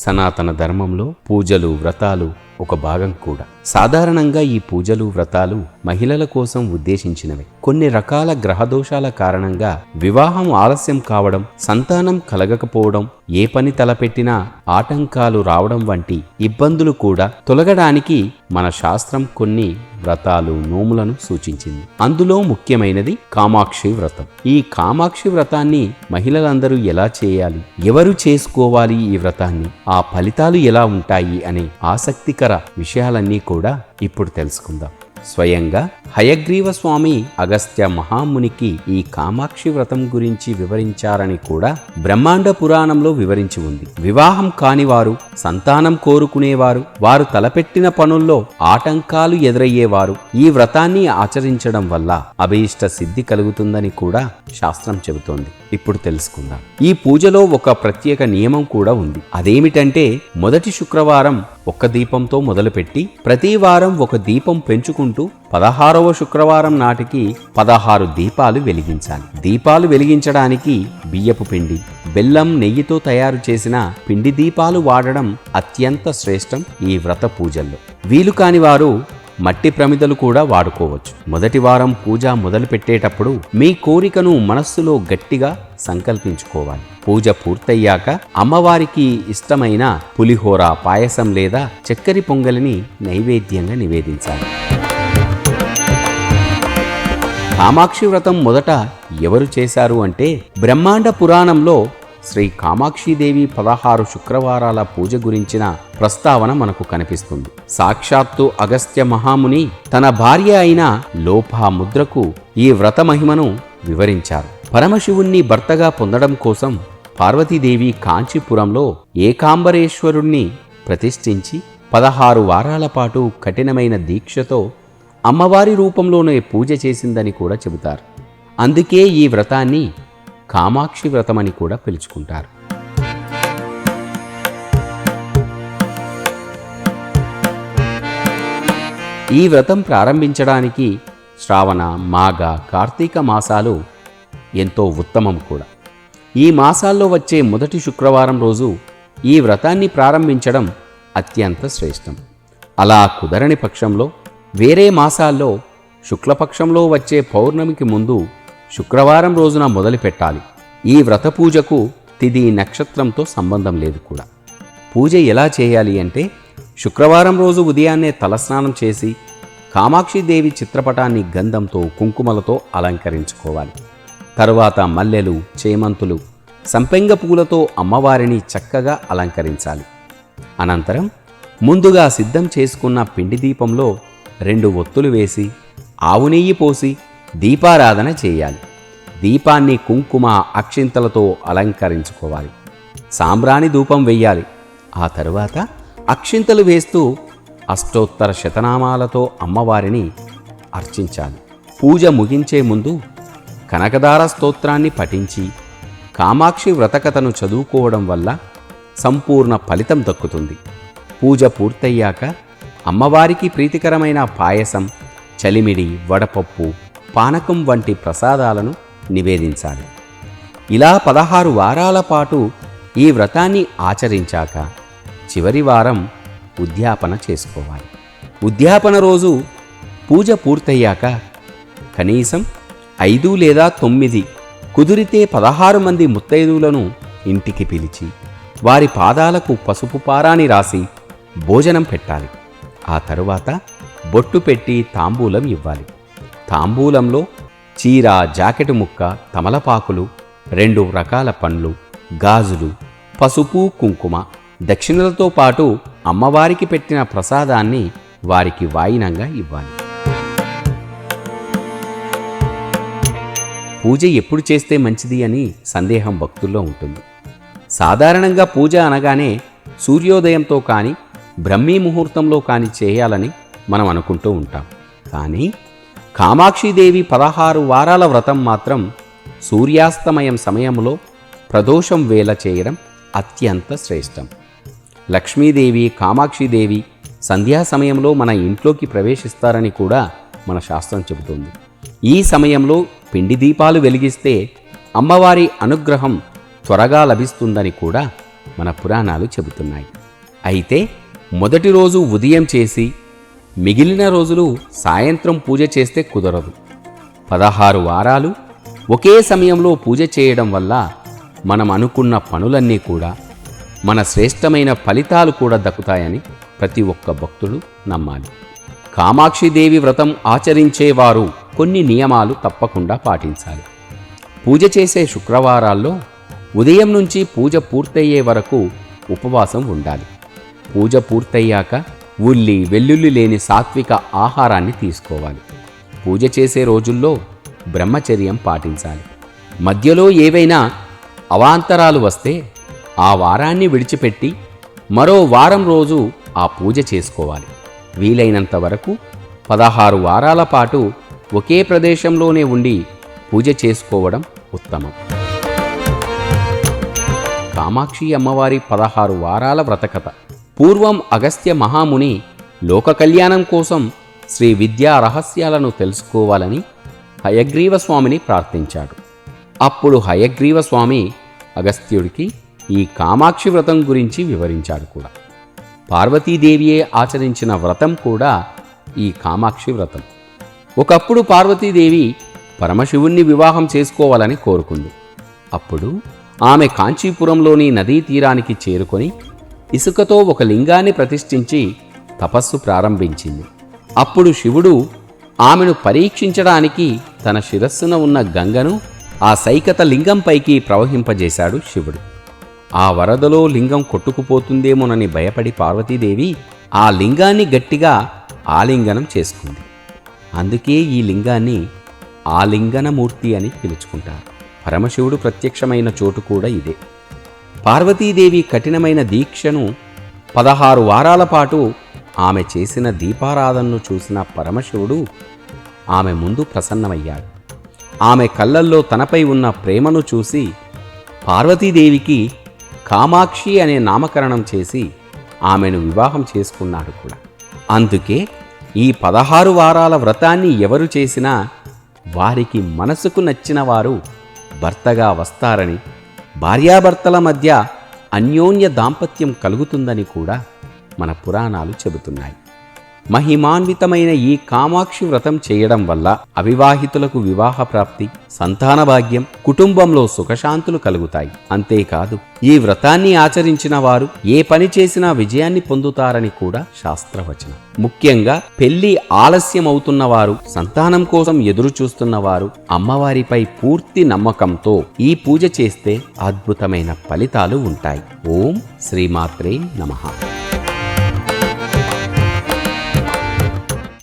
సనాతన ధర్మంలో పూజలు, వ్రతాలు ఒక భాగం కూడా. సాధారణంగా ఈ పూజలు, వ్రతాలు మహిళల కోసం ఉద్దేశించినవి. కొన్ని రకాల గ్రహదోషాల కారణంగా వివాహం ఆలస్యం కావడం, సంతానం కలగకపోవడం, ఏ పని తలపెట్టినా ఆటంకాలు రావడం వంటి ఇబ్బందులు కూడా తొలగడానికి మన శాస్త్రం కొన్ని వ్రతాలు, నోములను సూచించింది. అందులో ముఖ్యమైనది కామాక్షి వ్రతం. ఈ కామాక్షి వ్రతాన్ని మహిళలందరూ ఎలా చేయాలి, ఎవరు చేసుకోవాలి ఈ వ్రతాన్ని, ఆ ఫలితాలు ఎలా ఉంటాయి అనే ఆసక్తికర విషయాలన్నీ కూడా ఇప్పుడు తెలుసుకుందాం. స్వయంగా హయగ్రీవ స్వామి అగస్త్య మహామునికి ఈ కామాక్షి వ్రతం గురించి వివరించారని కూడా బ్రహ్మాండ పురాణంలో వివరించి ఉంది. వివాహం కానివారు, సంతానం కోరుకునేవారు, వారు తలపెట్టిన పనుల్లో ఆటంకాలు ఎదురయ్యేవారు ఈ వ్రతాన్ని ఆచరించడం వల్ల అభీష్ట సిద్ధి కలుగుతుందని కూడా శాస్త్రం చెబుతోంది. ఇప్పుడు తెలుసుకుందాం. ఈ పూజలో ఒక ప్రత్యేక నియమం కూడా ఉంది. అదేమిటంటే మొదటి శుక్రవారం ఒక్క దీపంతో మొదలుపెట్టి ప్రతి వారం ఒక దీపం పెంచుకుంటూ 16వ శుక్రవారం నాటికి 16 దీపాలు వెలిగించాలి. దీపాలు వెలిగించడానికి బియ్యపు పిండి, బెల్లం, నెయ్యితో తయారు చేసిన పిండి దీపాలు వాడడం అత్యంత శ్రేష్టం ఈ వ్రత పూజల్లో. వీలు కాని వారు మట్టి ప్రమిదలు కూడా వాడుకోవచ్చు. మొదటి వారం పూజ మొదలు పెట్టేటప్పుడు మీ కోరికను మనస్సులో గట్టిగా సంకల్పించుకోవాలి. పూజ పూర్తయ్యాక అమ్మవారికి ఇష్టమైన పులిహోర, పాయసం లేదా చక్కెర పొంగలిని నైవేద్యంగా నివేదించాలి. కామాక్షి వ్రతం మొదట ఎవరు చేశారు అంటే బ్రహ్మాండ పురాణంలో శ్రీ కామాక్షీదేవి 16 శుక్రవారాల పూజ గురించిన ప్రస్తావన మనకు కనిపిస్తుంది. సాక్షాత్తు అగస్త్య మహాముని తన భార్య అయిన లోపాముద్రకు ఈ వ్రత మహిమను వివరించారు. పరమశివుణ్ణి భర్తగా పొందడం కోసం పార్వతీదేవి కాంచీపురంలో ఏకాంబరేశ్వరుణ్ణి ప్రతిష్ఠించి 16 వారాల పాటు కఠినమైన దీక్షతో అమ్మవారి రూపంలోనే పూజ చేసిందని కూడా చెబుతారు. అందుకే ఈ వ్రతాన్ని కామాక్షి వ్రతమని కూడా పిలుచుకుంటారు. ఈ వ్రతం ప్రారంభించడానికి శ్రావణ, మాఘ, కార్తీక మాసాలు ఎంతో ఉత్తమం కూడా. ఈ మాసాల్లో వచ్చే మొదటి శుక్రవారం రోజు ఈ వ్రతాన్ని ప్రారంభించడం అత్యంత శ్రేష్టం. అలా కుదరని పక్షంలో వేరే మాసాల్లో శుక్లపక్షంలో వచ్చే పౌర్ణమికి ముందు శుక్రవారం రోజున మొదలు పెట్టాలి. ఈ వ్రత పూజకు తిథి, నక్షత్రంతో సంబంధం లేదు కూడా. పూజ ఎలా చేయాలి అంటే శుక్రవారం రోజు ఉదయాన్నే తలస్నానం చేసి కామాక్షిదేవి చిత్రపటాన్ని గంధంతో, కుంకుమలతో అలంకరించుకోవాలి. తరువాత మల్లెలు, చేమంతులు, సంపెంగ పూలతో అమ్మవారిని చక్కగా అలంకరించాలి. అనంతరం ముందుగా సిద్ధం చేసుకున్న పిండి దీపంలో 2 ఒత్తులు వేసి ఆవు నెయ్యి పోసి దీపారాధన చేయాలి. దీపాన్ని కుంకుమ, అక్షింతలతో అలంకరించుకోవాలి. సాంబ్రాణి ధూపం వెయ్యాలి. ఆ తరువాత అక్షింతలు వేస్తూ అష్టోత్తర శతనామాలతో అమ్మవారిని అర్చించాలి. పూజ ముగించే ముందు కనకదార స్తోత్రాన్ని పఠించి కామాక్షి వ్రతకథను చదువుకోవడం వల్ల సంపూర్ణ ఫలితం దక్కుతుంది. పూజ పూర్తయ్యాక అమ్మవారికి ప్రీతికరమైన పాయసం, చలిమిడి, వడపప్పు, పానకం వంటి ప్రసాదాలను నివేదించాలి. ఇలా 16 వారాల పాటు ఈ వ్రతాన్ని ఆచరించాక చివరి వారం ఉద్యాపన చేసుకోవాలి. ఉద్యాపన రోజు పూజ పూర్తయ్యాక కనీసం 5 లేదా 9, కుదిరితే 16 మంది ముత్తైదువులను ఇంటికి పిలిచి వారి పాదాలకు పసుపు పారాని రాసి భోజనం పెట్టాలి. ఆ తరువాత బొట్టు పెట్టి తాంబూలం ఇవ్వాలి. తాంబూలంలో చీర, జాకెటు ముక్క, తమలపాకులు, 2 రకాల పండ్లు, గాజులు, పసుపు, కుంకుమ, దక్షిణలతో పాటు అమ్మవారికి పెట్టిన ప్రసాదాన్ని వారికి వాయినంగా ఇవ్వాలి. పూజ ఎప్పుడు చేస్తే మంచిది అని సందేహం భక్తుల్లో ఉంటుంది. సాధారణంగా పూజ అనగానే సూర్యోదయంతో కానీ బ్రహ్మీ ముహూర్తంలో కానీ చేయాలని మనం అనుకుంటూ ఉంటాం. కానీ కామాక్షిదేవి 16 వారాల వ్రతం మాత్రం సూర్యాస్తమయం సమయంలో ప్రదోషం వేళ చేయడం అత్యంత శ్రేష్టం. లక్ష్మీదేవి, కామాక్షిదేవి సంధ్యా సమయంలో మన ఇంట్లోకి ప్రవేశిస్తారని కూడా మన శాస్త్రం చెబుతోంది. ఈ సమయంలో పిండి దీపాలు వెలిగిస్తే అమ్మవారి అనుగ్రహం త్వరగా లభిస్తుందని కూడా మన పురాణాలు చెబుతున్నాయి. అయితే మొదటి రోజు ఉదయం చేసి మిగిలిన రోజులు సాయంత్రం పూజ చేస్తే కుదరదు. 16 వారాలు ఒకే సమయంలో పూజ చేయడం వల్ల మనం అనుకున్న పనులన్నీ కూడా, మన శ్రేష్టమైన ఫలితాలు కూడా దక్కుతాయని ప్రతి ఒక్క భక్తుడు నమ్మాలి. కామాక్షిదేవి వ్రతం ఆచరించేవారు కొన్ని నియమాలు తప్పకుండా పాటించాలి. పూజ చేసే శుక్రవారాల్లో ఉదయం నుంచి పూజ పూర్తయ్యే వరకు ఉపవాసం ఉండాలి. పూజ పూర్తయ్యాక ఉల్లి వెల్లుల్లి లేని సాత్విక ఆహారాన్ని తీసుకోవాలి. పూజ చేసే రోజుల్లో బ్రహ్మచర్యం పాటించాలి. మధ్యలో ఏవైనా అవాంతరాలు వస్తే ఆ వారాన్ని విడిచిపెట్టి మరో వారం రోజు ఆ పూజ చేసుకోవాలి. వీలైనంత వరకు 16 వారాల పాటు ఒకే ప్రదేశంలోనే ఉండి పూజ చేసుకోవడం ఉత్తమం. కామాక్షి అమ్మవారి 16 వారాల వ్రతకథ. పూర్వం అగస్త్య మహాముని లోక కళ్యాణం కోసం శ్రీ విద్యా రహస్యాలను తెలుసుకోవాలని హయగ్రీవ స్వామిని ప్రార్థించాడు. అప్పుడు హయగ్రీవ స్వామి అగస్త్యుడికి ఈ కామాక్షి వ్రతం గురించి వివరించాడు కూడా. పార్వతీదేవియే ఆచరించిన వ్రతం కూడా ఈ కామాక్షి వ్రతం. ఒకప్పుడు పార్వతీదేవి పరమశివుణ్ణి వివాహం చేసుకోవాలని కోరుకుంది. అప్పుడు ఆమె కాంచీపురంలోని నదీ తీరానికి చేరుకొని ఇసుకతో ఒక లింగాన్ని ప్రతిష్ఠించి తపస్సు ప్రారంభించింది. అప్పుడు శివుడు ఆమెను పరీక్షించడానికి తన శిరస్సున ఉన్న గంగను ఆ సైకత లింగంపైకి ప్రవహింపజేశాడు శివుడు. ఆ వరదలో లింగం కొట్టుకుపోతుందేమోనని భయపడి పార్వతీదేవి ఆ లింగాన్ని గట్టిగా ఆలింగనం చేసుకుంది. అందుకే ఈ లింగాన్ని ఆలింగనమూర్తి అని పిలుచుకుంటారు. పరమశివుడు ప్రత్యక్షమైన చోటు కూడా ఇదే. పార్వతీదేవి కఠినమైన దీక్షను 16 వారాల పాటు ఆమె చేసిన దీపారాధనను చూసిన పరమశివుడు ఆమె ముందు ప్రసన్నమయ్యాడు. ఆమె కళ్ళల్లో తనపై ఉన్న ప్రేమను చూసి పార్వతీదేవికి కామాక్షి అనే నామకరణం చేసి ఆమెను వివాహం చేసుకున్నాడు కూడా. అందుకే ఈ 16 వారాల వ్రతాన్ని ఎవరు చేసినా వారికి మనసుకు నచ్చిన వారు భర్తగా వస్తారని, భార్యాభర్తల మధ్య అన్యోన్య దాంపత్యం కలుగుతుందని కూడా మన పురాణాలు చెబుతున్నాయి. మహిమాన్వితమైన ఈ కామాక్షి వ్రతం చేయడం వల్ల అవివాహితులకు వివాహ ప్రాప్తి, సంతాన భాగ్యం, కుటుంబంలో సుఖశాంతులు కలుగుతాయి. అంతేకాదు ఈ వ్రతాన్ని ఆచరించిన వారు ఏ పని చేసినా విజయాన్ని పొందుతారని కూడా శాస్త్రవచనం. ముఖ్యంగా పెళ్లి ఆలస్యమవుతున్నవారు, సంతానం కోసం ఎదురు చూస్తున్నవారు అమ్మవారిపై పూర్తి నమ్మకంతో ఈ పూజ చేస్తే అద్భుతమైన ఫలితాలు ఉంటాయి. ఓం శ్రీమాత్రే నమః.